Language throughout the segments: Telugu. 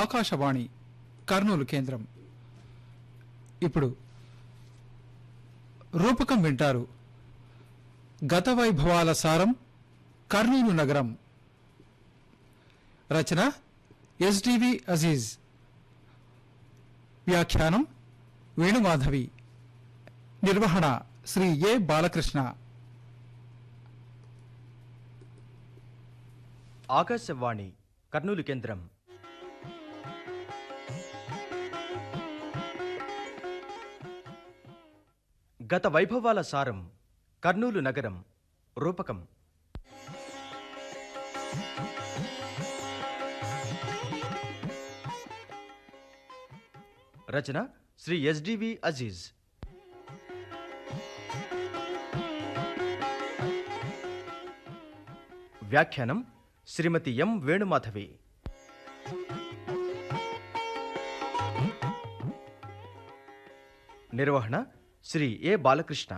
ఆకాశవాణి కర్నూలు కేంద్రం. ఇప్పుడు రూపకం వింటారు. గత వైభవాల సారం కర్నూలు నగరం. రచన ఎస్డివి అజీజ్. వ్యాఖ్యానం వేణుమాధవి. నిర్వహణ శ్రీ ఏ బాలకృష్ణ. ఆకాశవాణి కర్నూలు కేంద్రం. గత వైభవాల సారం కర్నూలు నగరం. రూపకం. రచన శ్రీ ఎస్డివి అజీజ్. వ్యాఖ్యానం శ్రీమతి ఎం వేణుమాధవి. నిర్వహణ శ్రీ ఏ బాలకృష్ణ.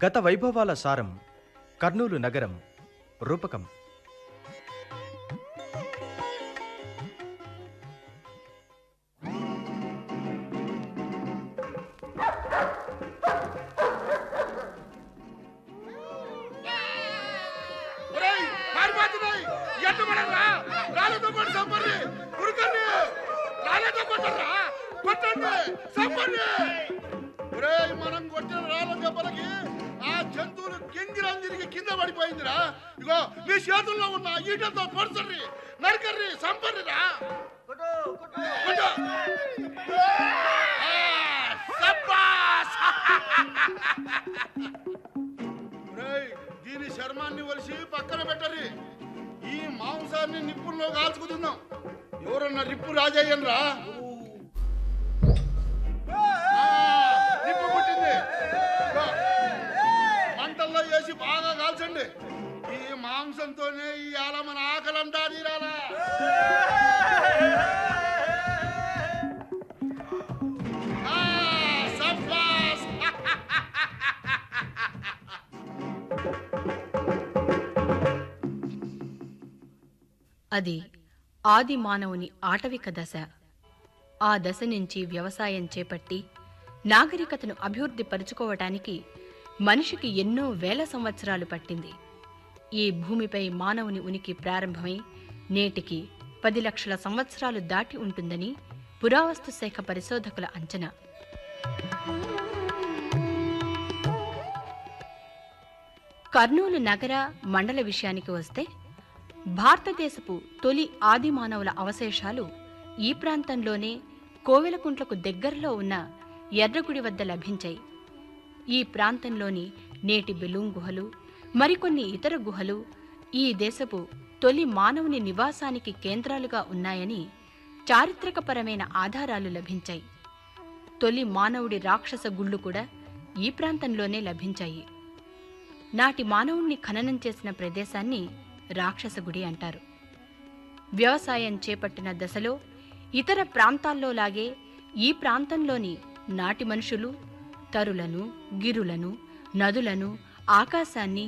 గత వైభవాల సారం కర్నూలు నగరం. రూపకం. మనం కొట్టిన రాళ్ళ దెబ్బలకి ఆ జంతువులు గింగిరాలు తిరిగి కింద పడిపోయిందిరా. ఇగో మీ చేతుల్లో ఉన్న ఈటలతో పొడసర్రి, నరకర్రి, సంపర్రిరా. దీని చర్మాన్ని వలిసి పక్కన పెట్టర్రి. ఈ మాంసాన్ని నిప్పుల్లో కాల్చుకుతున్నాం. ఎవరన్నా నిప్పు రాజయ్యనరా? నిప్పు పుట్టింది. మంటల్లో వేసి బాగా కాల్చండి. ఈ మాంసంతోనే ఇవాళ మన ఆకలంటా తీరాలా. అది ఆది మానవుని ఆటవిక దశ. ఆ దశ నుంచి వ్యవసాయం చేపట్టి నాగరికతను అభివృద్ధి పరుచుకోవటానికి మనిషికి ఎన్నో వేల సంవత్సరాలు పట్టింది. ఈ భూమిపై మానవుని ఉనికి ప్రారంభమై నేటికి 10 లక్షల సంవత్సరాలు దాటి ఉంటుందని పురావస్తు శాఖ పరిశోధకుల అంచనా. కర్నూలు నగర మండల విషయానికి వస్తే భారతదేశపు తొలి ఆది మానవుల అవశేషాలు ఈ ప్రాంతంలోనే కోవెలకుంట్లకు దగ్గరలో ఉన్న ఎర్రగుడి వద్ద లభించాయి. ఈ ప్రాంతంలోని నేటి బెలూం గుహలు, మరికొన్ని ఇతర గుహలు ఈ దేశపు తొలి మానవుని నివాసానికి కేంద్రాలుగా ఉన్నాయని చారిత్రకపరమైన ఆధారాలు లభించాయి. తొలి మానవుడి రాక్షస గుళ్ళు కూడా ఈ ప్రాంతంలోనే లభించాయి. నాటి మానవుణ్ణి ఖననం చేసిన ప్రదేశాన్ని రాక్షసగుడి అంటారు. వ్యవసాయం చేపట్టిన దశలో ఇతర ప్రాంతాల్లోలాగే ఈ ప్రాంతంలోని నాటి మనుషులు తరులను, గిరులను, నదులను, ఆకాశాన్ని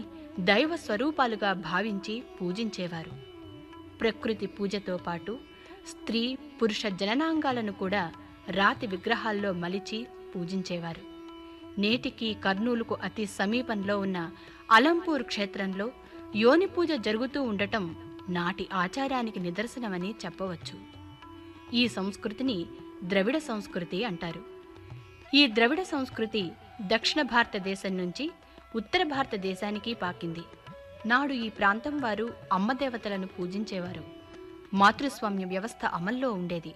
దైవ స్వరూపాలుగా భావించి పూజించేవారు. ప్రకృతి పూజతో పాటు స్త్రీ పురుష జననాంగాలను కూడా రాతి విగ్రహాల్లో మలిచి పూజించేవారు. నేటికి కర్నూలుకు అతి సమీపంలో ఉన్న అలంపూర్ క్షేత్రంలో యోని పూజ జరుగుతూ ఉండటం నాటి ఆచారానికి నిదర్శనమని చెప్పవచ్చు. ఈ సంస్కృతిని ద్రవిడ సంస్కృతి అంటారు. ఈ ద్రవిడ సంస్కృతి దక్షిణ భారతదేశం నుంచి ఉత్తర భారతదేశానికి పాకింది. నాడు ఈ ప్రాంతం వారు అమ్మదేవతలను పూజించేవారు. మాతృస్వామ్య వ్యవస్థ అమల్లో ఉండేది.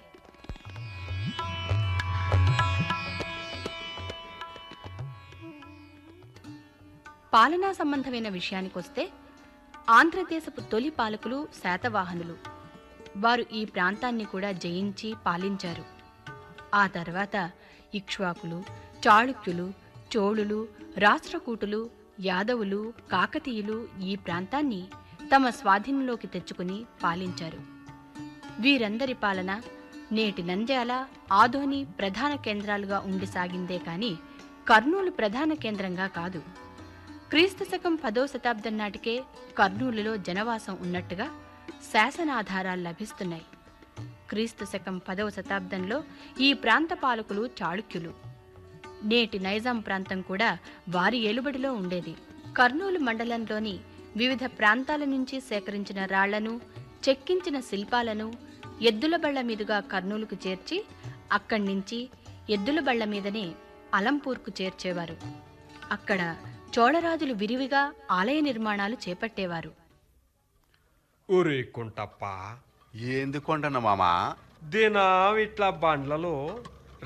పాలనా సంబంధమైన విషయానికొస్తే ఆంధ్రదేశపు తొలి పాలకులు శాతవాహనులు. వారు ఈ ప్రాంతాన్ని కూడా జయించి పాలించారు. ఆ తర్వాత ఇక్ష్వాకులు, చాళుక్యులు, చోళులు, రాష్ట్రకూటులు, యాదవులు, కాకతీయులు ఈ ప్రాంతాన్ని తమ స్వాధీనంలోకి తెచ్చుకుని పాలించారు. వీరందరి పాలన నేటి నంద్యాల, ఆదోని ప్రధాన కేంద్రాలుగా ఉండి సాగిందే కాని కర్నూలు ప్రధాన కేంద్రంగా కాదు. క్రీస్తు శకం 10వ శతాబ్దం నాటికే కర్నూలులో జనవాసం ఉన్నట్టుగా శాసనాధారాలు లభిస్తున్నాయి. క్రీస్తు శకం 10వ శతాబ్దంలో ఈ ప్రాంత పాలకులు చాళుక్యులు. నేటి నైజాం ప్రాంతం కూడా వారి ఏలుబడిలో ఉండేది. కర్నూలు మండలంలోని వివిధ ప్రాంతాల నుంచి సేకరించిన రాళ్లను, చెక్కించిన శిల్పాలను ఎద్దుల బళ్ల మీదుగా కర్నూలుకు చేర్చి అక్కడి నుంచి ఎద్దుల బళ్ల మీదనే అలంపూర్కు చేర్చేవారు. అక్కడ చోళరాజులు విరివిగా ఆలయ నిర్మాణాలు చేపట్టేవారు. ఒరే కుంటప్ప, ఏంది కొండన్న మామా? దినం ఇట్లా బండ్లలో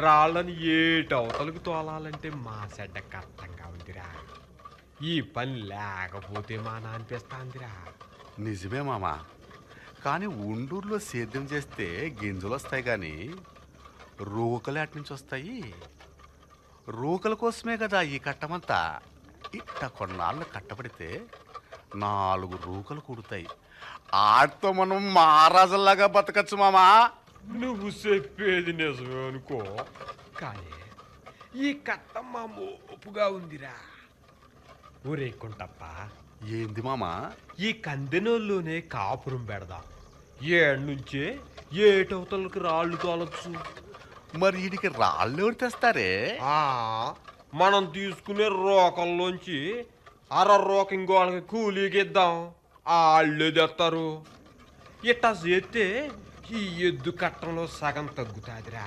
రాళ్ళని ఏటవతలకు తోలాలంటే మా సెడ్డకు అర్థంగా ఉందిరా. ఈ పని లేకపోతే మా నానిపిస్తాందిరా. నిజమే మామా, కానీ ఉండూరులో సేద్యం చేస్తే గింజలు వస్తాయి కానీ రూకలు అటు నుంచి వస్తాయి. రూకల కోసమే కదా ఈ కట్టమంతా. ఇట్ట కొన్నాళ్ళు కట్టబడితే 4 రూకలు కుడతాయి. ఆటితో మనం మహారాజుల్లాగా బతకచ్చు మామా. నువ్వు చెప్పేది నిజమే అనుకో, కానీ ఈ కట్ట మా మోపుగా ఉందిరా. ఒరే కుంటప్ప, ఏంది మామా? ఈ కందెనోళ్ళలోనే కాపురం పెడదాం. ఏడు నుంచే ఏటవతలకు రాళ్ళు తోలచ్చు. మరి వీడికి రాళ్ళు ఎవరు తెస్తారే? మనం తీసుకునే రోకల్లోంచి రోక ఇంకోళ్ళకి కూలీకి ఇద్దాం, వాళ్ళే తెస్తారు. ఇట్టా చేస్తే ఈ ఎద్దు కట్టంలో సగం తగ్గుతాదిరా,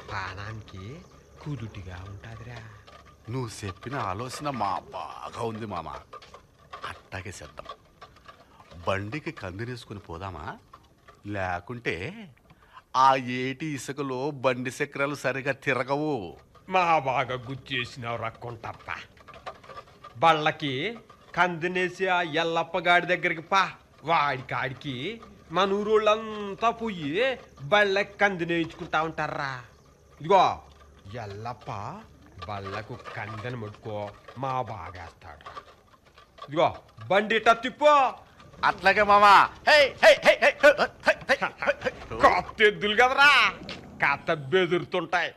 పానానికి కుదుటిగా ఉంటాదిరా. నువ్వు చెప్పిన ఆలోచన మా బాగా ఉంది మామ. అట్టాగే చేద్దాం. బండికి కందినేసుకుని పోదామా? లేకుంటే ఆ ఏటి ఇసుకలో బండి చక్రాలు సరిగా తిరగవు. మా బాగా గుర్చేసినావు రక్కుంటప్ప. బళ్ళకి కందినేసి ఆ ఎల్లప్పగాడి దగ్గరికి పా. వాడి కాడికి మన ఊరోళ్ళంతా పోయి బళ్ళకి కందినేయించుకుంటా ఉంటారా. ఇదిగో ఎల్లప్ప బళ్ళకు కందెను ముట్టుకో మా బాగేస్తాడు. ఇదిగో బండి ఇట్ట తిప్పో. అట్లాగే మామా. కొత్త ఎద్దులు కదరా, కథ బెదురుతుంటాయి.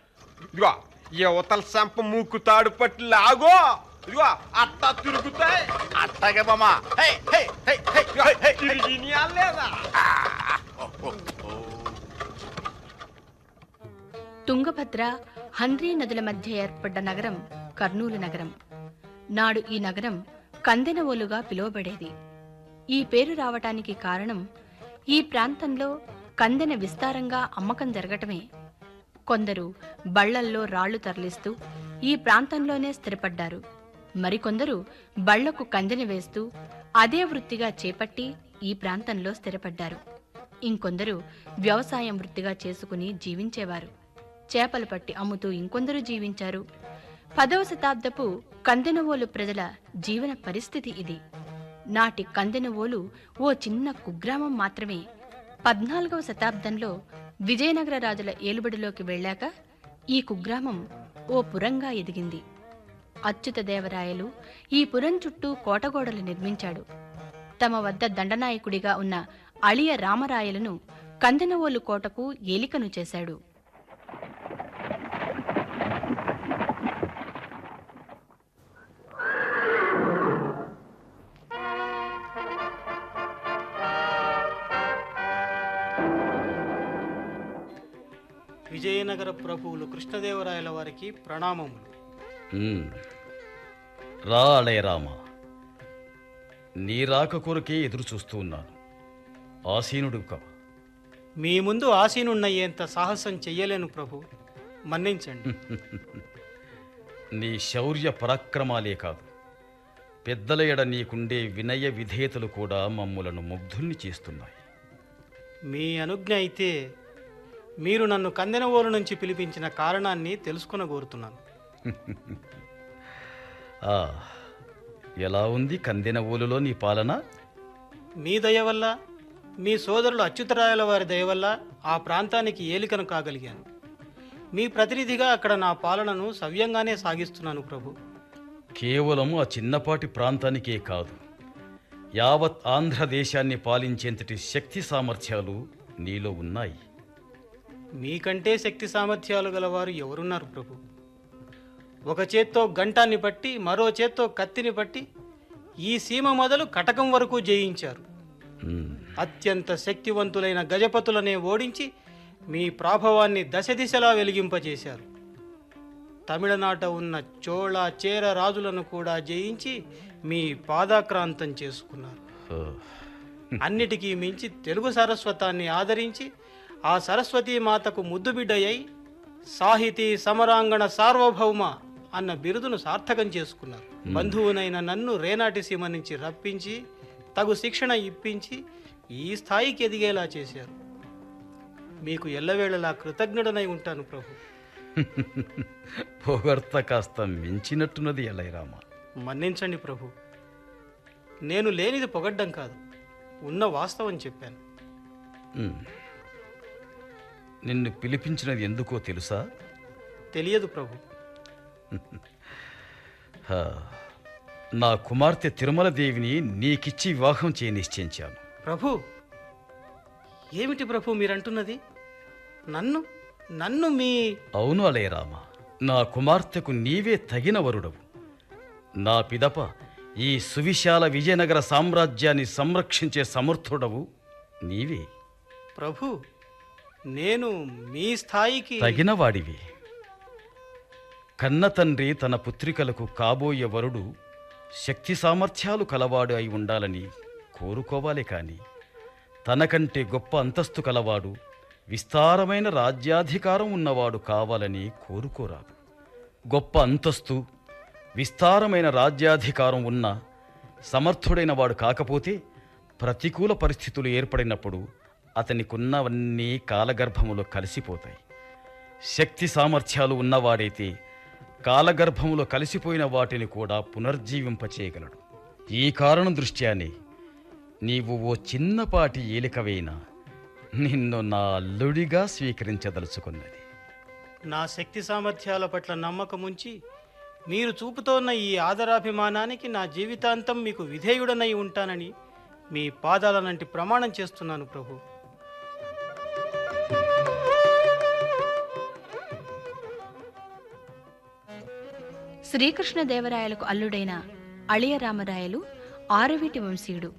ఇదిగో యువతల సంప మూకుతాడు పట్టి లాగో. ఇదిగో అట్టా తిరుగుతాయి. అట్లాగే మామా. తిరిగి లేదా? తుంగభద్ర, హంద్రీ నదుల మధ్య ఏర్పడ్డ నగరం కర్నూలు నగరం. నాడు ఈ నగరం కందెనవోలుగా పిలువబడేది. ఈ పేరు రావటానికి కారణం ఈ ప్రాంతంలో కందెన విస్తారంగా అమ్మకం జరగటమే. కొందరు బళ్లల్లో రాళ్లు తరలిస్తూ ఈ ప్రాంతంలోనే స్థిరపడ్డారు. మరికొందరు బళ్లకు కందెన వేస్తూ అదే వృత్తిగా చేపట్టి ఈ ప్రాంతంలో స్థిరపడ్డారు. ఇంకొందరు వ్యవసాయం వృత్తిగా చేసుకుని జీవించేవారు. చేపలు పట్టి అమ్ముతూ ఇంకొందరు జీవించారు. 10వ శతాబ్దపు కందెనవోలు ప్రజల జీవన పరిస్థితి ఇది. నాటి కందెనవోలు ఓ చిన్న కుగ్రామం మాత్రమే. 14వ శతాబ్దంలో విజయనగర రాజుల ఏలుబడిలోకి వెళ్ళాక ఈ కుగ్రామం ఓ పురంగా ఎదిగింది. అచ్యుతదేవరాయలు ఈ పురం చుట్టూ కోటగోడలు నిర్మించాడు. తమ వద్ద దండనాయకుడిగా ఉన్న అళియ రామరాయలను కందెనవోలు కోటకు ఏలికను చేశాడు. విజయనగర ప్రభువులు కృష్ణదేవరాయల వారికి ప్రణామములు. రా అళయరామ, నీ రాక కొరకే ఎదురు చూస్తూ ఉన్నాను. ఆసీనుడు కా. మీ ముందు ఆసీనున్నయ్యేంత సాహసం చెయ్యలేను ప్రభు, మన్నించండి. నీ శౌర్య పరాక్రమాలే కాదు, పెద్దల ఎడ నీకుండే వినయ విధేయతలు కూడా మమ్ములను ముగ్ధుల్ని చేస్తున్నాయి. మీ అనుజ్ఞ అయితే మీరు నన్ను కందెనవోలు నుంచి పిలిపించిన కారణాన్ని తెలుసుకొనగోరుతున్నాను. ఎలా ఉంది కందెనవోలులో నీ పాలన? మీ దయ వల్ల, మీ సోదరులు అచ్యుతరాయల వారి దయ వల్ల ఆ ప్రాంతానికి ఏలికను కాగలిగాను. మీ ప్రతినిధిగా అక్కడ నా పాలనను సవ్యంగానే సాగిస్తున్నాను ప్రభు. కేవలం ఆ చిన్నపాటి ప్రాంతానికే కాదు, యావత్ ఆంధ్రదేశాన్ని పాలించేంతటి శక్తి సామర్థ్యాలు నీలో ఉన్నాయి. మీకంటే శక్తి సామర్థ్యాలు గలవారు ఎవరున్నారు ప్రభు? ఒక చేత్తో గంటాన్ని పట్టి, మరో చేత్తో కత్తిని పట్టి ఈ సీమ మొదలు కటకం వరకు జయించారు. ఉమ్, అత్యంత శక్తివంతులైన గజపతులనే ఓడించి మీ ప్రాభవాన్ని దశ దిశలా వెలిగింపజేశారు. తమిళనాట ఉన్న చోళ చేర రాజులను కూడా జయించి మీ పాదాక్రాంతం చేసుకున్నారు. ఓ, అన్నిటికీ మించి తెలుగు సరస్వతాన్ని ఆదరించి ఆ సరస్వతీ మాతకు ముద్దుబిడ్డయ్యి సాహితీ సమరాంగణ సార్వభౌమ అన్న బిరుదును సార్థకం చేసుకున్నారు. బంధువునైన నన్ను రేనాటి సీమ నుంచి రప్పించి తగు శిక్షణ ఇప్పించి ఈ స్థాయికి ఎదిగేలా చేశారు. మీకు ఎల్లవేళలా కృతజ్ఞుడనై ఉంటాను ప్రభు. పొగడ్త కాస్త మించినట్టున్నది ఎలైరామ. మన్నించండి ప్రభు. నేను లేనిది పొగడ్డం కాదు, ఉన్న వాస్తవం చెప్పాను. ఉమ్. నిన్ను పిలిపించినది ఎందుకో తెలుసా? తెలియదు ప్రభు. హా, నా కుమార్తె తిరుమల దేవిని నీకిచ్చి వివాహం చేయ నిశ్చయించాను. ప్రభు, ఏమిటి ప్రభు మీరంటున్నది? నన్ను నన్ను మీ అవును అలయరామ, నా కుమార్తెకు నీవే తగిన వరుడవు. నా పిదప ఈ సువిశాల విజయనగర సామ్రాజ్యాన్ని సంరక్షించే సమర్థుడవు నీవే. ప్రభు, నేను మీ స్థాయికి తగిన వాడివి. కన్న తండ్రి తన పుత్రికలకు కాబోయే వరుడు శక్తి సామర్థ్యాలు కలవాడు అయి ఉండాలని కోరుకోవాలి, కాని తనకంటే గొప్ప అంతస్తు కలవాడు, విస్తారమైన రాజ్యాధికారం ఉన్నవాడు కావాలని కోరుకోరాదు. గొప్ప అంతస్తు, విస్తారమైన రాజ్యాధికారం ఉన్న సమర్థుడైన వాడు కాకపోతే ప్రతికూల పరిస్థితులు ఏర్పడినప్పుడు అతనికున్నవన్నీ కాలగర్భములో కలిసిపోతాయి. శక్తి సామర్థ్యాలు ఉన్నవాడైతే కాలగర్భములో కలిసిపోయిన వాటిని కూడా పునర్జీవింపచేయగలడు. ఈ కారణం దృష్ట్యానే నీవు ఓ చిన్నపాటి ఏలికవైనా నిన్ను నా అల్లుడిగా స్వీకరించదలుచుకున్నది. నా శక్తి సామర్థ్యాల పట్ల నమ్మకముంచి మీరు చూపుతోన్న ఈ ఆదరాభిమానానికి నా జీవితాంతం మీకు విధేయుడనై ఉంటానని మీ పాదాలనంటి ప్రమాణం చేస్తున్నాను ప్రభు. శ్రీకృష్ణదేవరాయలకు అల్లుడైన అళియ రామరాయలు ఆరవీటి వంశీయుడు.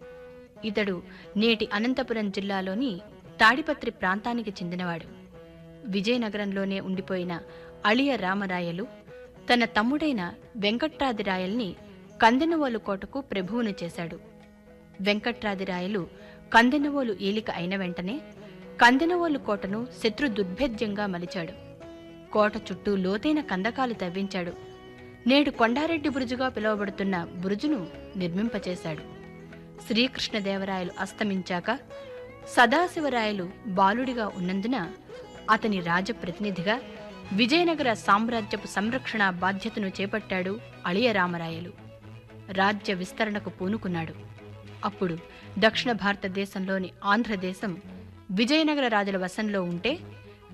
ఇతడు నేటి అనంతపురం జిల్లాలోని తాడిపత్రి ప్రాంతానికి చెందినవాడు. విజయనగరంలోనే ఉండిపోయిన అళియ రామరాయలు తన తమ్ముడైన వెంకట్రాదిరాయల్ని కందెనవోలు కోటకు ప్రభువును చేశాడు. వెంకట్రాదిరాయలు కందెనవోలు ఏలిక అయిన వెంటనే కందెనవోలు కోటను శత్రు దుర్భేద్యంగా మలిచాడు. కోట చుట్టూ లోతైన కందకాలు తవ్వించాడు. నేడు కొండారెడ్డి బురుజుగా పిలువబడుతున్న బురుజును నిర్మింపచేశాడు. శ్రీకృష్ణదేవరాయలు అస్తమించాక సదాశివరాయలు బాలుడిగా ఉన్నందున అతని రాజప్రతినిధిగా విజయనగర సామ్రాజ్యపు సంరక్షణ బాధ్యతను చేపట్టాడు అళియ రామరాయలు. రాజ్య విస్తరణకు పూనుకున్నాడు. అప్పుడు దక్షిణ భారతదేశంలోని ఆంధ్రదేశం విజయనగర రాజుల వశంలో ఉంటే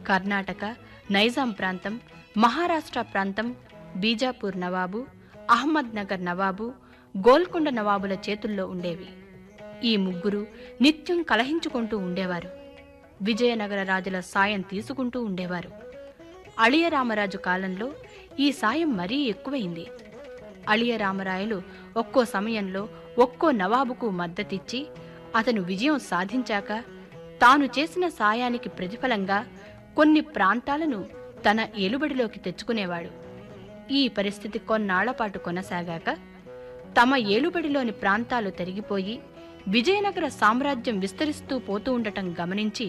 కర్ణాటక, నైజాం ప్రాంతం, మహారాష్ట్ర ప్రాంతం బీజాపూర్ నవాబు, అహ్మద్ నగర్ నవాబు, గోల్కొండ నవాబుల చేతుల్లో ఉండేవి. ఈ ముగ్గురు నిత్యం కలహించుకుంటూ ఉండేవారు. విజయనగర రాజుల సాయం తీసుకుంటూ ఉండేవారు. అళియ రామరాజు కాలంలో ఈ సాయం మరీ ఎక్కువైంది. అళియ రామరాయలు ఒక్కో సమయంలో ఒక్కో నవాబుకు మద్దతిచ్చి అతను విజయం సాధించాక తాను చేసిన సాయానికి ప్రతిఫలంగా కొన్ని ప్రాంతాలను తన ఏలుబడిలోకి తెచ్చుకునేవాడు. ఈ పరిస్థితి కొన్నాళ్లపాటు కొనసాగాక తమ ఏలుబడిలోని ప్రాంతాలు తరిగిపోయి విజయనగర సామ్రాజ్యం విస్తరిస్తూ పోతూ ఉండటం గమనించి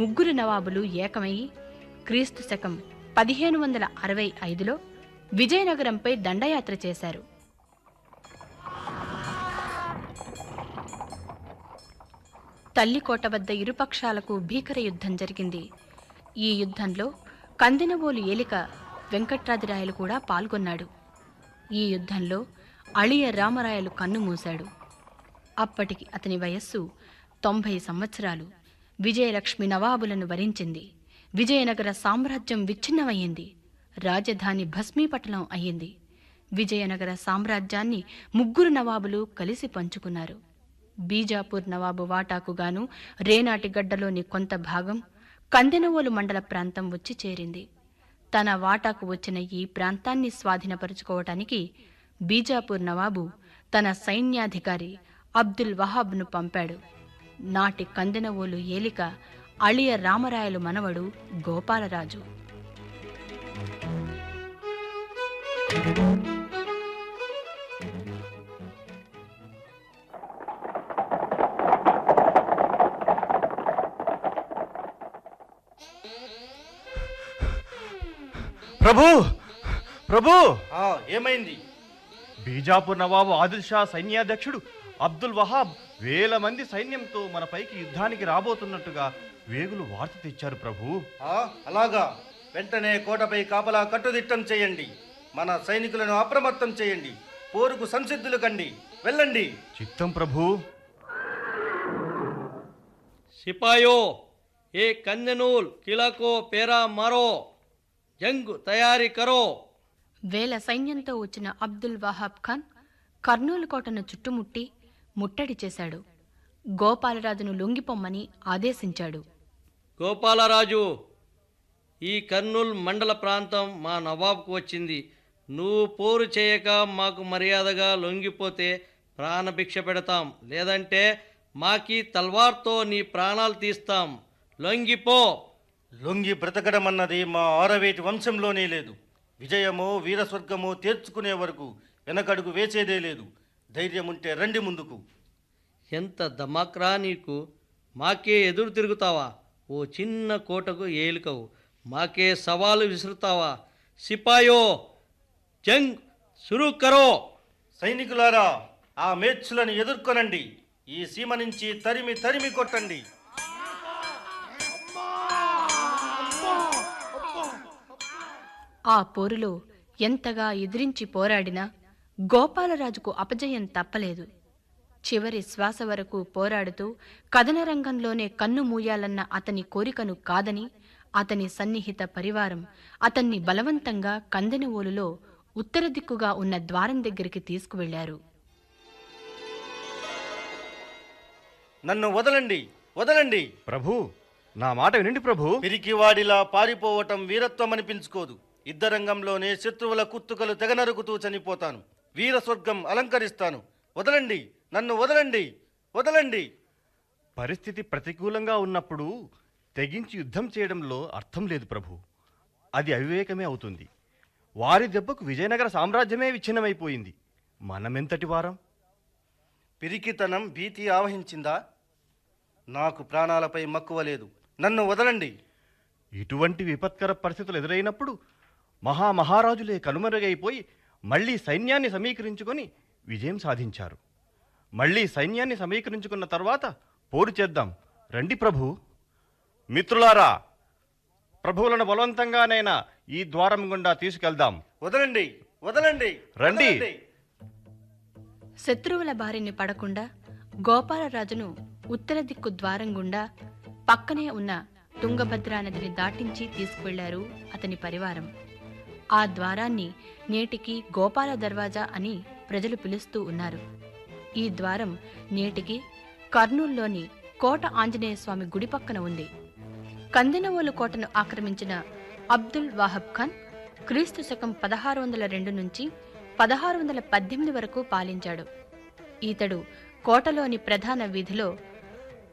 ముగ్గురు నవాబులు ఏకమయ్యి క్రీస్తు శకం 1565లో విజయనగరంపై దండయాత్ర చేశారు. తల్లికోట వద్ద ఇరుపక్షాలకు భీకర యుద్ధం జరిగింది. ఈ యుద్ధంలో కందినవోలు ఏలిక వెంకట్రాదిరాయలు కూడా పాల్గొన్నాడు. ఈ యుద్ధంలో అళియ రామరాయలు కన్నుమూశాడు. అప్పటికి అతని వయస్సు 90 సంవత్సరాలు. విజయలక్ష్మి నవాబులను వరించింది. విజయనగర సామ్రాజ్యం విచ్ఛిన్నమయ్యింది. రాజధాని భస్మీపటలం అయ్యింది. విజయనగర సామ్రాజ్యాన్ని ముగ్గురు నవాబులు కలిసి పంచుకున్నారు. బీజాపూర్ నవాబు వాటాకుగాను రేనాటి గడ్డలోని కొంత భాగం కందెనవోలు మండల ప్రాంతం వచ్చి చేరింది. తన వాటాకు వచ్చిన ఈ ప్రాంతాన్ని స్వాధీనపరుచుకోవటానికి బీజాపూర్ నవాబు తన సైన్యాధికారి అబ్దుల్ వహాబ్ను పంపాడు. నాటి కందెనవోలు ఏలిక అళియ రామరాయలు మనవడు గోపాలరాజు. ప్రభు ప్రభు ఏమైంది? బీజాపూర్ నవాబు ఆదిల్ షా సైన్యాధ్యక్షుడు అబ్దుల్ వహాబ్ వేల మంది సైన్యంతో మన పైకి యుద్ధానికి రాబోతున్నట్టుగా వేగులు వార్త తెచ్చారు ప్రభు. అలాగా, వెంటనే కోటపై కాపలా కట్టుదిట్టం చేయండి. మన సైనికులను అప్రమత్తం చేయండి. పోరుకు సంసిద్ధులు కండి. వెళ్ళండి. చిత్తం ప్రభు. सिपाहियों, ये कंदनूल किला को पेरा मारो, जंग तैयारी करो. వేల సైన్యంతో వచ్చిన అబ్దుల్ వహాబ్ ఖాన్ కర్నూలు కోటను చుట్టుముట్టి ముట్టడి చేశాడు. గోపాలరాజును లొంగిపోమ్మని ఆదేశించాడు. గోపాలరాజు, ఈ కర్నూల్ మండల ప్రాంతం మా నవాబ్కు వచ్చింది. నువ్వు పోరు చేయక మాకు మర్యాదగా లొంగిపోతే ప్రాణభిక్ష పెడతాం, లేదంటే మాకి తల్వార్తో నీ ప్రాణాలు తీస్తాం. లొంగిపో. లొంగి బ్రతకడం అన్నది మా ఆరవేటి వంశంలోనే లేదు. విజయమో వీరస్వర్గమో తీర్చుకునే వరకు వెనకడుగు వేసేదే లేదు. ధైర్యం ఉంటే రండి ముందుకు. ఎంత దమాక్రా నీకు! మాకే ఎదురు తిరుగుతావా? ఓ చిన్న కోటకు ఏలికవు, మాకే సవాలు విసురుతావా? సిపాయో, జంగ్ సురు కరో. సైనికులారా, ఆ మేచ్చులను ఎదుర్కొనండి. ఈ సీమ నుంచి తరిమి తరిమి కొట్టండి. ఆ పోరులో ఎంతగా ఎదిరించి పోరాడినా గోపాలరాజుకు అపజయం తప్పలేదు. చివరి శ్వాస వరకు పోరాడుతూ కథనరంగంలోనే కన్ను మూయాలన్న అతని కోరికను కాదని అతని సన్నిహిత పరివారం అతన్ని బలవంతంగా కందెనవోలులో ఉత్తర దిక్కుగా ఉన్న ద్వారం దగ్గరికి తీసుకువెళ్లారు. నన్ను వదలండి, వదలండి. ప్రభు, నా మాట వినండి ప్రభు. పిరికివాడిలా పారిపోవటం వీరత్వం అనిపించుకోదు. యుద్ధరంగంలోనే శత్రువుల కుత్తుకలు తెగనరుకుతూ చనిపోతాను. వీరస్వర్గం అలంకరిస్తాను. వదలండి, నన్ను వదలండి, వదలండి. పరిస్థితి ప్రతికూలంగా ఉన్నప్పుడు తెగించి యుద్ధం చేయడంలో అర్థం లేదు ప్రభు. అది అవివేకమే అవుతుంది. వారి దెబ్బకు విజయనగర సామ్రాజ్యమే విచ్ఛిన్నమైపోయింది. మనమెంతటి వారం? పిరికితనం భీతి ఆవహించిందా? నాకు ప్రాణాలపై మక్కువ లేదు. నన్ను వదలండి. ఇటువంటి విపత్కర పరిస్థితులు ఎదురైనప్పుడు మహామహారాజులే కనుమరుగైపోయి మళ్ళీ సైన్యాన్ని సమీకరించుకొని విజయం సాధించారు. మళ్ళీ సైన్యాన్ని సమీకరించుకున్న తర్వాత పోరు చేద్దాం. రండి ప్రభు. మిత్రులారా, ప్రభువులను బలవంతంగానైనా ఈ ద్వారం గుండా తీసుకెళ్దాం. వదలండి, వదలండి, రండి. వదలండి. శత్రువుల బారిని పడకుండా గోపాలరాజును ఉత్తర దిక్కు ద్వారం గుండా పక్కనే ఉన్న తుంగభద్రా నదిని దాటించి తీసుకువెళ్లారు అతని పరివారం. ఆ ద్వారాన్ని నేటికి గోపాల దర్వాజా అని ప్రజలు పిలుస్తూ ఉన్నారు. ఈ ద్వారం నేటికి కర్నూలులోని కోట ఆంజనేయస్వామి గుడి పక్కన ఉంది. కందెనవోలు కోటను ఆక్రమించిన అబ్దుల్ వాహబ్ ఖాన్ క్రీస్తు శకం 1602 నుంచి 1618 వరకు పాలించాడు. ఈతడు కోటలోని ప్రధాన వీధిలో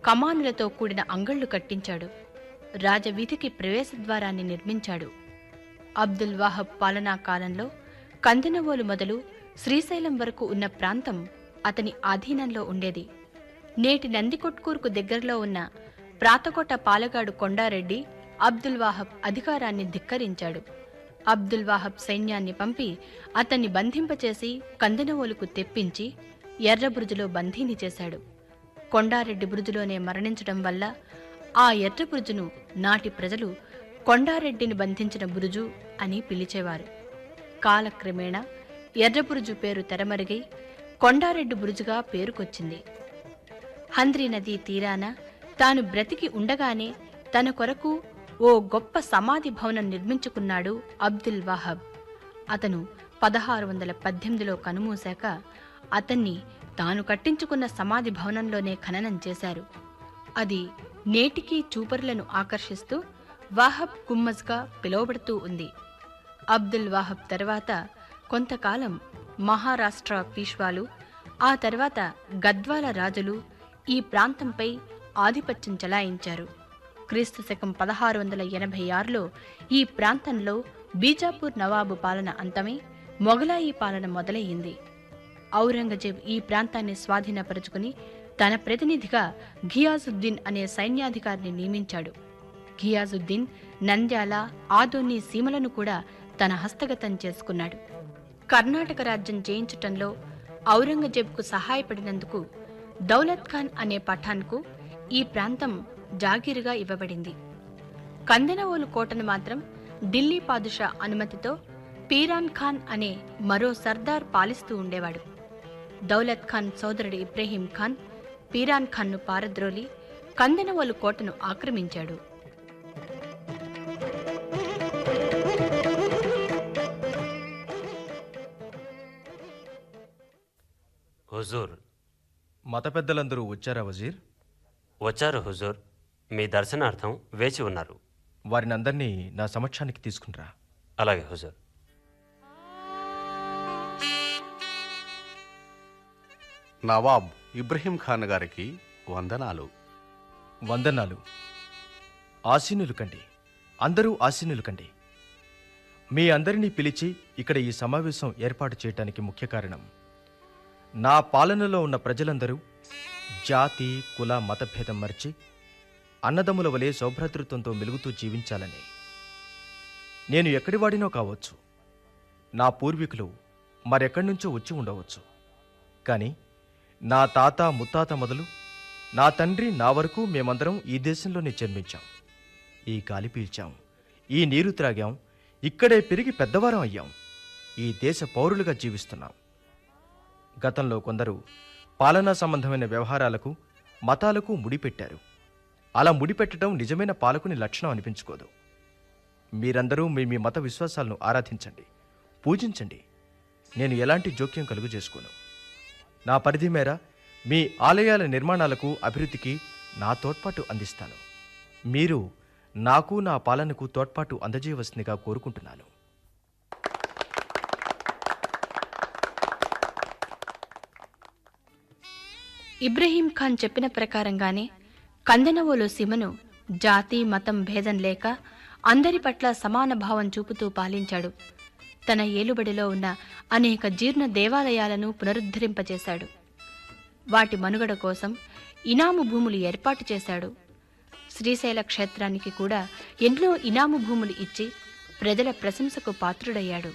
కమానులతో కూడిన అంగళ్లు కట్టించాడు. రాజవీధికి ప్రవేశద్వారాన్ని నిర్మించాడు. అబ్దుల్ వాహబ్ పాలనా కాలంలో కందెనవోలు మొదలు శ్రీశైలం వరకు ఉన్న ప్రాంతం అతని ఆధీనంలో ఉండేది. నేటి నందికొట్కూరుకు దగ్గరలో ఉన్న ప్రాతకోట పాలగాడు కొండారెడ్డి అబ్దుల్ వాహబ్ అధికారాన్ని ధిక్కరించాడు. అబ్దుల్ వాహబ్ సైన్యాన్ని పంపి అతన్ని బంధింపచేసి కందెనవోలుకు తెప్పించి ఎర్రబురుజులో బందీని చేశాడు. కొండారెడ్డి బురుజులోనే మరణించడం వల్ల ఆ ఎర్రబురుజును నాటి ప్రజలు కొండారెడ్డిని బంధించిన బురుజు అని పిలిచేవారు. కాలక్రమేణా ఎర్రబురుజు పేరు తెరమరుగై కొండారెడ్డి బురుజుగా పేరుకొచ్చింది. హంద్రీ నదీ తీరాన తాను బ్రతికి ఉండగానే తన కొరకు ఓ గొప్ప సమాధి భవనం నిర్మించుకున్నాడు అబ్దుల్ వాహబ్. అతను 1618లో కనుమూశాక అతన్ని తాను కట్టించుకున్న సమాధి భవనంలోనే ఖననం చేశారు. అది నేటికీ చూపరులను ఆకర్షిస్తూ వాహబ్ గుమ్మజ్గా పిలువబడుతూ ఉంది. అబ్దుల్ వాహబ్ తర్వాత కొంతకాలం మహారాష్ట్ర పీష్వాలు ఆ తర్వాత గద్వాల రాజులు ఈ ప్రాంతంపై ఆధిపత్యం చెలాయించారు. క్రీస్తు శకం 1686లో ఈ ప్రాంతంలో బీజాపూర్ నవాబు పాలన అంతమై మొఘలాయి పాలన మొదలయ్యింది. ఔరంగజేబ్ ఈ ప్రాంతాన్ని స్వాధీనపరుచుకుని తన ప్రతినిధిగా ఘియాజుద్దీన్ అనే సైన్యాధికారిని నియమించాడు. ఘియాజుద్దీన్ నంద్యాల, ఆదోని సీమలను కూడా తన హస్తగతం చేసుకున్నాడు. కర్ణాటక రాజ్యం జయించటంలో ఔరంగజేబ్కు సహాయపడినందుకు దౌలత్ ఖాన్ అనే పఠాన్కు ఈ ప్రాంతం జాగీరుగా ఇవ్వబడింది. కందెనవోలు కోటను మాత్రం ఢిల్లీ పాదుషా అనుమతితో పీరాన్ ఖాన్ అనే మరో సర్దార్ పాలిస్తూ ఉండేవాడు. దౌలత్ ఖాన్ సోదరుడు ఇబ్రహీం ఖాన్ పీరాన్ ఖాన్ను పారద్రోలి కందెనవోలు కోటను ఆక్రమించాడు. హుజూర్, మత పెద్దలందరూ వచ్చారా వజీర్? వచ్చారు హుజూర్. మీ దర్శనార్థం వేచి ఉన్నారు. వారిని అందరినీ నా సమక్షానికి తీసుకునిరా. అలాగే హుజూర్. నవాబ్ ఇబ్రహీం ఖాన్ గారికి వందనాలు. వందనాలు. ఆసీనులు కండి, అందరూ ఆసీనులు కండి. మీ అందరినీ పిలిచి ఇక్కడ ఈ సమావేశం ఏర్పాటు చేయడానికి ముఖ్య కారణం, నా పాలనలో ఉన్న ప్రజలందరూ జాతి, కుల, మతభేదం మర్చి అన్నదమ్ముల వలె సౌభ్రాతృత్వంతో మెలుగుతూ జీవించాలని. నేను ఎక్కడివాడినో కావచ్చు, నా పూర్వీకులు మరెక్కడి నుంచో వచ్చి ఉండవచ్చు, కానీ నా తాత ముత్తాత మొదలు నా తండ్రి నా వరకు మేమందరం ఈ దేశంలోనే జన్మించాం, ఈ గాలి పీల్చాం, ఈ నీరు త్రాగాం, ఇక్కడే పెరిగి పెద్దవారం అయ్యాం, ఈ దేశ పౌరులుగా జీవిస్తున్నాం. గతంలో కొందరు పాలనా సంబంధమైన వ్యవహారాలకు, మతాలకు ముడిపెట్టారు. అలా ముడిపెట్టడం నిజమైన పాలకుని లక్షణం అనిపించుకోదు. మీరందరూ మీ మీ మత విశ్వాసాలను ఆరాధించండి, పూజించండి. నేను ఎలాంటి జోక్యం కలుగు చేసుకోను. నా పరిధి మేర మీ ఆలయాల నిర్మాణాలకు, అభివృద్ధికి నా తోడ్పాటు అందిస్తాను. మీరు నాకు, నా పాలనకు తోడ్పాటు అందజేయవలసిందిగా కోరుకుంటున్నాను. ఇబ్రహీం ఖాన్ చెప్పిన ప్రకారంగానే కందెనవోలు సీమను జాతి, మతం భేదం లేక అందరి పట్ల సమాన భావం చూపుతూ పాలించాడు. తన ఏలుబడిలో ఉన్న అనేక జీర్ణ దేవాలయాలను పునరుద్ధరింపచేశాడు. వాటి మనుగడ కోసం ఇనాము భూములు ఏర్పాటు చేశాడు. శ్రీశైల క్షేత్రానికి కూడా ఎన్నో ఇనాము భూములు ఇచ్చి ప్రజల ప్రశంసకు పాత్రుడయ్యాడు.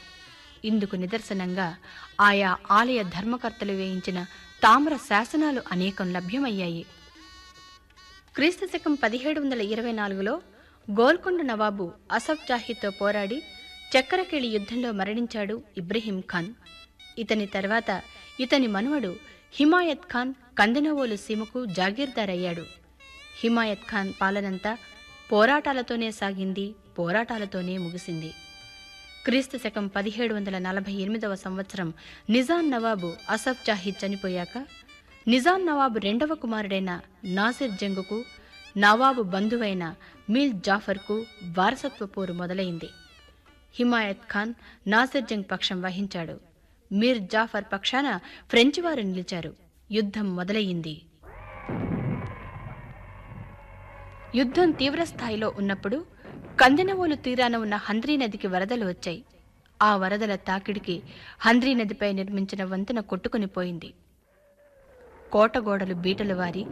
ఇందుకు నిదర్శనంగా ఆయా ఆలయ ధర్మకర్తలు వేయించిన తామ్ర శాసనాలు అనేకం లభ్యమయ్యాయి. క్రీస్తు శకం 1724లో గోల్కొండ నవాబు అసఫ్ జాహీతో పోరాడి చక్కెరకేళి యుద్ధంలో మరణించాడు ఇబ్రహీం ఖాన్. ఇతని తర్వాత ఇతని మనువడు హిమాయత్ ఖాన్ కందెనవోలు సీమకు జాగీర్దార్ అయ్యాడు. హిమాయత్ ఖాన్ పాలనంతా పోరాటాలతోనే సాగింది, పోరాటాలతోనే ముగిసింది. క్రీస్తు శకం 1748వ సంవత్సరం నిజాం నవాబు అసఫ్ జాహీ చనిపోయాక నిజాం నవాబు రెండవ కుమారుడైన నాసిర్ జంగుకు నవాబు బంధువైన మీర్ జాఫర్కు వారసత్వ పోరు మొదలైంది. హిమాయత్ ఖాన్ నాసిర్ జంగ్ పక్షం వహించాడు. మీర్ జాఫర్ పక్షాన ఫ్రెంచి వారు నిలిచారు. యుద్ధం మొదలయ్యింది. యుద్ధం తీవ్రస్థాయిలో ఉన్నప్పుడు కందెనవోలు తీరాన ఉన్న హంద్రీ నదికి వరదలు వచ్చాయి. ఆ వరదల తాకిడికి హంద్రీ నదిపై నిర్మించిన వంతెన కొట్టుకుని పోయింది. కోటగోడలు బీటలు వారి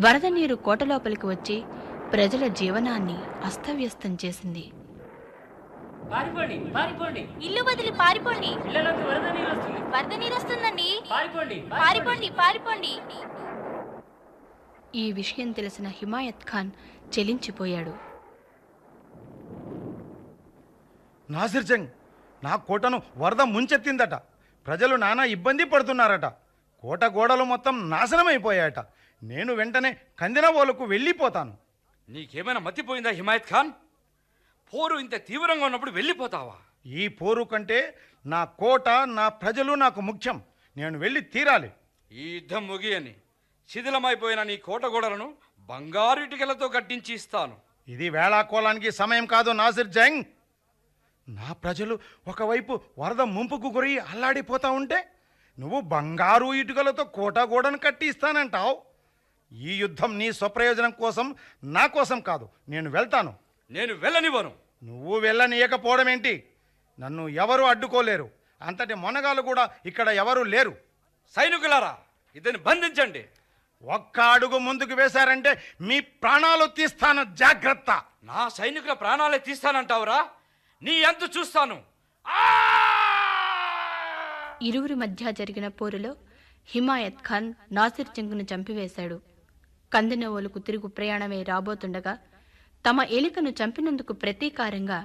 వరద నీరు కోట లోపలికి వచ్చి ప్రజల జీవనాన్ని అస్తవ్యస్తం చేసింది. ఇల్లు వదిలి పారిపోండి, వరద నీరు వస్తుందండి, పారిపోండి పారిపోండి. ఈ విషయం తెలిసిన హిమాయత్ ఖాన్ చెలించిపోయాడు. నాసిర్ జంగ్, నా కోటను వరద ముంచెత్తిందట. ప్రజలు నానా ఇబ్బంది పడుతున్నారట. కోట గోడలు మొత్తం నాశనమైపోయాయట. నేను వెంటనే కందెనవోలుకు వెళ్ళిపోతాను. నీకేమైనా మతిపోయిందా హిమాయత్ ఖాన్? పోరు ఇంత తీవ్రంగా ఉన్నప్పుడు వెళ్ళిపోతావా? ఈ పోరు కంటే నా కోట, నా ప్రజలు నాకు ముఖ్యం. నేను వెళ్ళి తీరాలి. ఈ యుద్ధం ముగియని శిథిలమైపోయిన నీ కోట గోడలను బంగారు ఇటుకలతో కట్టించి ఇస్తాను. ఇది వేళాకోలానికి సమయం కాదు నాసిర్ జంగ్. నా ప్రజలు ఒకవైపు వరద ముంపుకు గురి అల్లాడిపోతా ఉంటే, నువ్వు బంగారు ఇటుకలతో కోట గోడను కట్టి ఇస్తానంటావు. ఈ యుద్ధం నీ స్వప్రయోజనం కోసం, నా కోసం కాదు. నేను వెళ్తాను. నేను వెళ్ళనివ్వను. నువ్వు వెళ్ళనీయకపోవడం ఏంటి? నన్ను ఎవరు అడ్డుకోలేరు. అంతటి మొనగాలు కూడా ఇక్కడ ఎవరు లేరు. సైనికులారా, ఇతన్ని బంధించండి. ఒక్క అడుగు ముందుకు వేశారంటే మీ ప్రాణాలు తీస్తాను, జాగ్రత్త. నా సైనికుల ప్రాణాలే తీస్తానంటావురా? నీ ఎంత చూస్తాను. ఇరువురి మధ్య జరిగిన పోరులో హిమాయత్ ఖాన్ నాసిర్ జంగ్ను చంపివేశాడు. కందినవోలుకు తిరుగు ప్రయాణమే రాబోతుండగా తమ ఏలికను చంపినందుకు ప్రతీకారంగా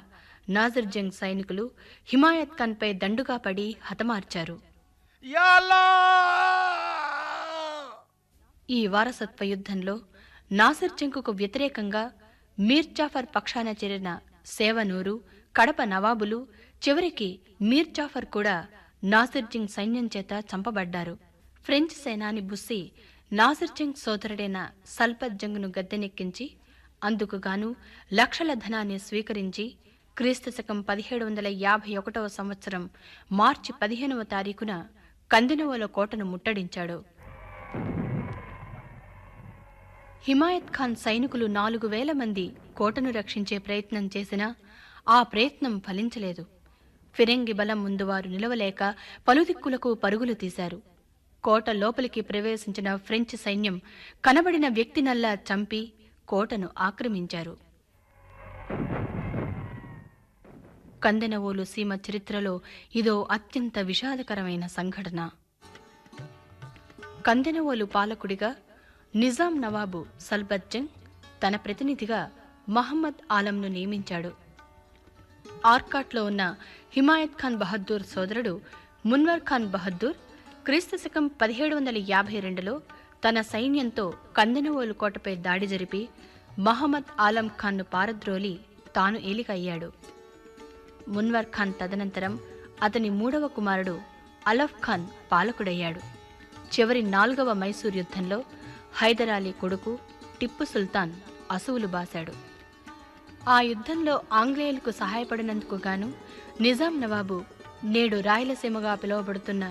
నాసిర్ జంగ్ సైనికులు హిమాయత్ ఖాన్పై దండుగా పడి హతమార్చారు. ఈ వారసత్వ యుద్ధంలో నాసిర్ జంగ్కు వ్యతిరేకంగా మీర్ జాఫర్ పక్షాన చేరిన సేవనూరు, కడప నవాబులు, చివరికి మీర్ జాఫర్ కూడా నాసిర్ జంగ్ సైన్యం చేత చంపబడ్డారు. ఫ్రెంచ్ సేనాని బుస్సీ నాసిర్ జంగ్ సోదరుడైన సల్పత్ జంగ్ను గద్దెనెక్కించి అందుకుగాను లక్షల ధనాన్ని స్వీకరించి క్రీస్తుశకం 1751 సంవత్సరం మార్చి 15వ తారీఖున కందినవోల కోటను ముట్టడించాడు. హిమాయత్ ఖాన్ సైనికులు 4000 మంది కోటను రక్షించే ప్రయత్నం చేసినా ఆ ప్రయత్నం ఫలించలేదు. ఫిరంగి బలం ముందు వారు నిలవలేక పలుదిక్కులకు పరుగులు తీశారు. కోట లోపలికి ప్రవేశించిన ఫ్రెంచ్ సైన్యం కనబడిన వ్యక్తినల్లా చంపి కోటను ఆక్రమించారు. కందెనవోలు సీమ చరిత్రలో ఇదో అత్యంత విషాదకరమైన సంఘటన. కందెనవోలు పాలకుడిగా నిజాం నవాబు సల్బత్ జంగ్ తన ప్రతినిధిగా మహమ్మద్ ఆలంను నియమించాడు. ఆర్కాట్లో ఉన్న హిమాయత్ ఖాన్ బహద్దూర్ సోదరుడు మున్వర్ ఖాన్ బహద్దూర్ క్రీస్తుశకం 1752లో తన సైన్యంతో కందెనవోలు కోటపై దాడి జరిపి మహమ్మద్ ఆలం ఖాన్ను పారద్రోలి తాను ఏలిక అయ్యాడు. మున్వర్ ఖాన్ తదనంతరం అతని 3వ కుమారుడు అలఫ్ ఖాన్ పాలకుడయ్యాడు. చివరి 4వ మైసూర్ యుద్ధంలో హైదరాలీ కొడుకు టిప్పు సుల్తాన్ అసువులు బాశాడు. ఆ యుద్ధంలో ఆంగ్లేయులకు సహాయపడినందుకు గాను నిజాం నవాబు నేడు రాయలసీమగా పిలువబడుతున్న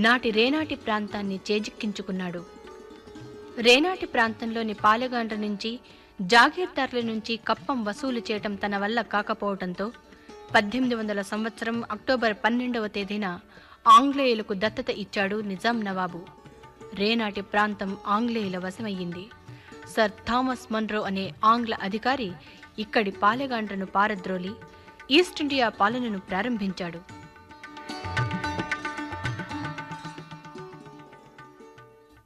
నాటి రేనాటి ప్రాంతాన్ని చేజిక్కించుకున్నాడు. రేనాటి ప్రాంతంలోని పాలెగాండ్ర నుంచి జాగీర్దార్ల నుంచి కప్పం వసూలు చేయటం తన వల్ల కాకపోవటంతో 1800 సంవత్సరం అక్టోబర్ 12వ తేదీన ఆంగ్లేయులకు దత్తత ఇచ్చాడు నిజాం నవాబు. రేనాటి ప్రాంతం ఆంగ్లేయుల వశమయ్యింది. సర్ థామస్ మన్రో అనే ఆంగ్ల అధికారి ఇక్కడి పాలెగాండ్రను పారద్రోలి ఈస్ట్ ఇండియా పాలనను ప్రారంభించాడు.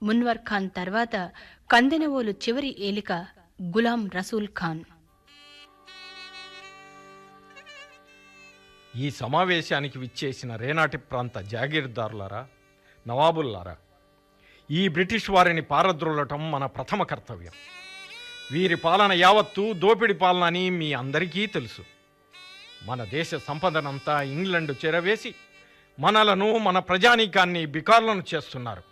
మున్వర్ ఖాన్ తర్వాత కందెనవోలు చివరి ఏలిక గులాం రసూల్ ఖాన్. ఈ సమావేశానికి విచ్చేసిన రేనాటి ప్రాంత జాగీర్దారులారా, నవాబుల్లారా, ఈ బ్రిటిష్ వారిని పారద్రోలటం మన ప్రథమ కర్తవ్యం. వీరి పాలన యావత్తూ దోపిడి పాలన అని మీ అందరికీ తెలుసు. మన దేశ సంపదనంతా ఇంగ్లండు చెరవేసి మనలను, మన ప్రజానీకాన్ని బికార్లను చేస్తున్నారు.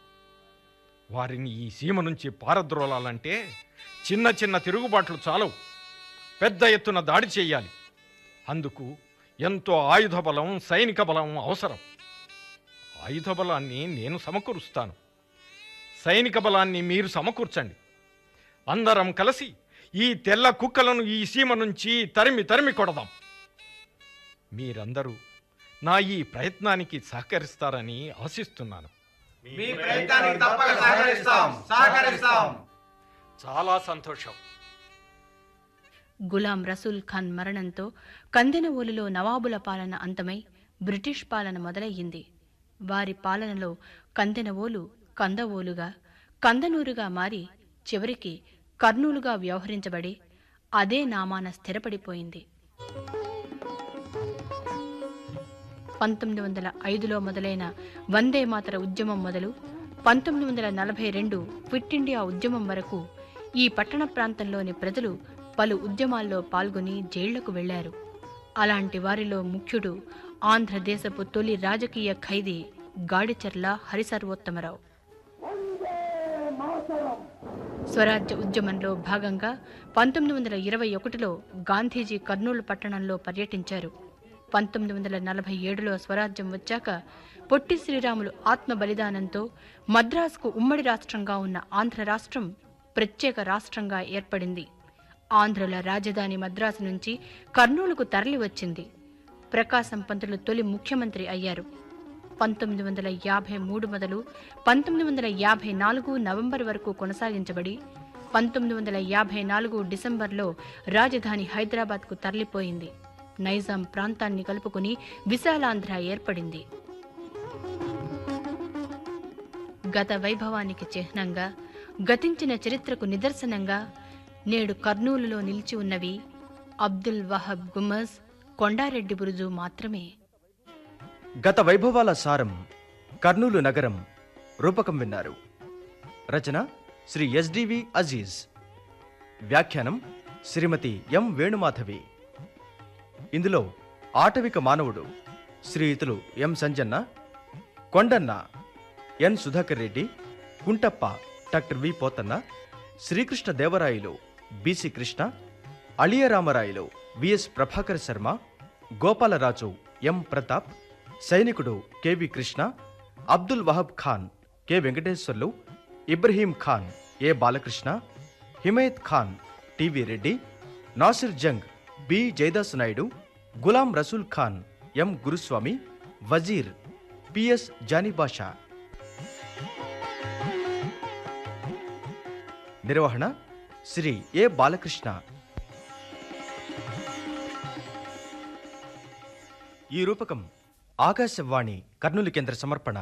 వారిని ఈ సీమ నుంచి పారద్రోలాలంటే చిన్న చిన్న తిరుగుబాట్లు చాలవు, పెద్ద ఎత్తున దాడి చెయ్యాలి. అందుకు ఎంతో ఆయుధ బలం, సైనిక బలం అవసరం. ఆయుధ బలాన్ని నేను సమకూరుస్తాను, సైనిక బలాన్ని మీరు సమకూర్చండి. అందరం కలిసి ఈ తెల్ల కుక్కలను ఈ సీమ నుంచి తరిమి తరిమి కొడదాం. మీరందరూ నా ఈ ప్రయత్నానికి సహకరిస్తారని ఆశిస్తున్నాను. మీ ప్రయత్నానికి తప్పక సహకరిస్తాం. చాలా సంతోషం. గులాం రసూల్ ఖాన్ మరణంతో కందెనవోలులో నవాబుల పాలన అంతమై బ్రిటిష్ పాలన మొదలయ్యింది. వారి పాలనలో కందెనవోలు కందవోలుగా, కందనూరుగా మారి చివరికి కర్నూలుగా వ్యవహరించబడి అదే నామాన స్థిరపడిపోయింది. 1905లో మొదలైన వందే మాతర ఉద్యమం మొదలు 1942 క్విట్ ఇండియా ఉద్యమం వరకు ఈ పట్టణ ప్రాంతంలోని ప్రజలు పలు ఉద్యమాల్లో పాల్గొని జైళ్లకు వెళ్లారు. అలాంటి వారిలో ముఖ్యుడు ఆంధ్రదేశపు తొలి రాజకీయ ఖైదీ గాడిచర్ల హరిసర్వోత్తమరావు. స్వరాజ్య ఉద్యమంలో భాగంగా 1921లో గాంధీజీ కర్నూలు పట్టణంలో పర్యటించారు. 1947లో స్వరాజ్యం వచ్చాక పొట్టి శ్రీరాములు ఆత్మ బలిదానంతో మద్రాసుకు ఉమ్మడి రాష్ట్రంగా ఉన్న ఆంధ్ర రాష్ట్రం ప్రత్యేక రాష్ట్రంగా ఏర్పడింది. ఆంధ్రుల రాజధాని మద్రాసు నుంచి కర్నూలుకు తరలి వచ్చింది. ప్రకాశం పంతులు తొలి ముఖ్యమంత్రి అయ్యారు. 1953 మొదలు 1954 నవంబర్ వరకు కొనసాగించబడి 1954 డిసెంబర్లో రాజధాని హైదరాబాద్కు తరలిపోయింది. నైజాం ప్రాంతాన్ని కలుపుకుని విశాలాంధ్ర ఏర్పడింది. గత వైభవానికి చిహ్నంగా, గతించిన చరిత్రకు నిదర్శనంగా నేడు కర్నూలులో నిలిచి ఉన్నవి అబ్దుల్ వహబ్ గుమ్మజ్, కొండారెడ్డి బురుజు మాత్రమే. గత వైభవాల సారం కర్నూలు నగరం రూపకం విన్నారు. రచన శ్రీ ఎస్డివి అజీజ్. వ్యాఖ్యానం శ్రీమతి ఎం వేణుమాధవి. ఇందులో ఆటవిక మానవుడు శ్రీయుతులు M Sanjanna, Kondanna, N Sudhakar Reddy, Kuntappa doctor V Pothanna, Srikrishna Devarayalu BC Krishna, Aliyaramarayalu VS Prabhakar Sharma, Gopalaraju M Pratap, సైనికుడు KV Krishna, Abdul Wahab Khan K Venkateswarlu, Ibrahim Khan A Balakrishna, Himayat Khan TV Reddy, Nasir Jung B Jayadas Naidu, Ghulam Rasool Khan M Guruswamy, Wazir PS Janibasha. నిర్వహణ శ్రీ ఏ బాలకృష్ణ. ఈ రూపకం ఆకాశవాణి కర్నూలు కేంద్ర సమర్పణ.